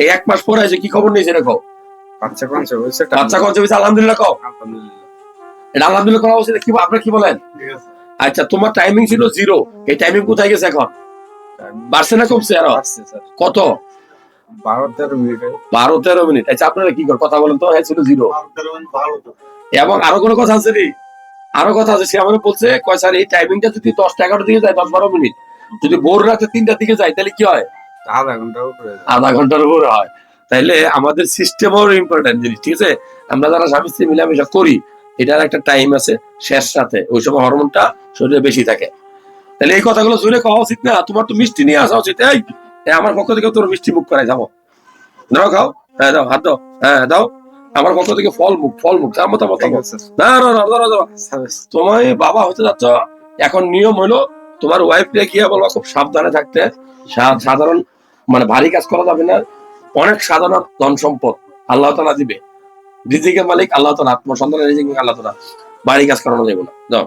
এই 1 মাস পরে এসে কি খবর নিয়েছে রেখো? বাচ্চা কনছে হইছে বাচ্চা কনছে হইছে, আলহামদুলিল্লাহ কও। আলহামদুলিল্লাহ। এটা আলহামদুলিল্লাহ করা উচিত, কি আপনারা কি বলেন? ঠিক আছে। আচ্ছা, তোমার টাইমিং ছিল 0, এই টাইমিং কোথায় গেছে এখন? বাড়ছে না কমছে আরো? আসছে স্যার কত? 12-13 মিনিটে। 12-13 মিনিট। আচ্ছা, আপনারা কি করেন কথা বলেন তো? হ্যাঁ, ছিল 0। 12-13 মিনিট ভালো তো। এবং আরো কোনো কথা আছে রে? আরো কথা আছে, সে আমাকে বলছে কয় স্যার এই টাইমিংটা যদি 10-11 দিকে যায় 10-12 মিনিট, যদি ভোর রাতে 3টার দিকে যায় তাহলে কি হয়? আধা ঘন্টার উপরে। আধা ঘন্টার উপরে হয়। তাইলে আমাদের সিস্টেমও ইম্পর্টেন্ট জিনিস, ঠিক আছে? আমরা যারা স্বামী স্ত্রী মিলামেশা করি, এটার একটা টাইম আছে, শেষ রাতে ওই সময় হরমোনটা শরীরে বেশি থাকে। তাহলে এই কথাগুলো জোরে কওয়া উচিত না? তোমার তো মিষ্টি নিয়ে আসা উচিত। এই আমার পক্ষ থেকে তোর মিষ্টি মুখ করাই যাবো, দাও খাও, হ্যাঁ দাও, হাত দাও, হ্যাঁ দাও। আমার পক্ষ থেকে ফল মুখ যাবো তো মতো। ঠিক আছে না না না না, না, স্যার। তোমায় বাবা হতে যাচ্ছ, এখন নিয়ম হলো তোমার ওয়াইফ কে গিয়ে বলবা খুব সাবধানে থাকতে, সাধারণ মানে ভারী কাজ করা যাবে না, অনেক সাধারণ ধন সম্পদ আল্লাহ তাআলা দিবে, রিজিকের মালিক আল্লাহ তাআলা, আত্মসন্তানের রিজিক আল্লাহ তাআলা, ভারী কাজ করানো যাবে না, যাও।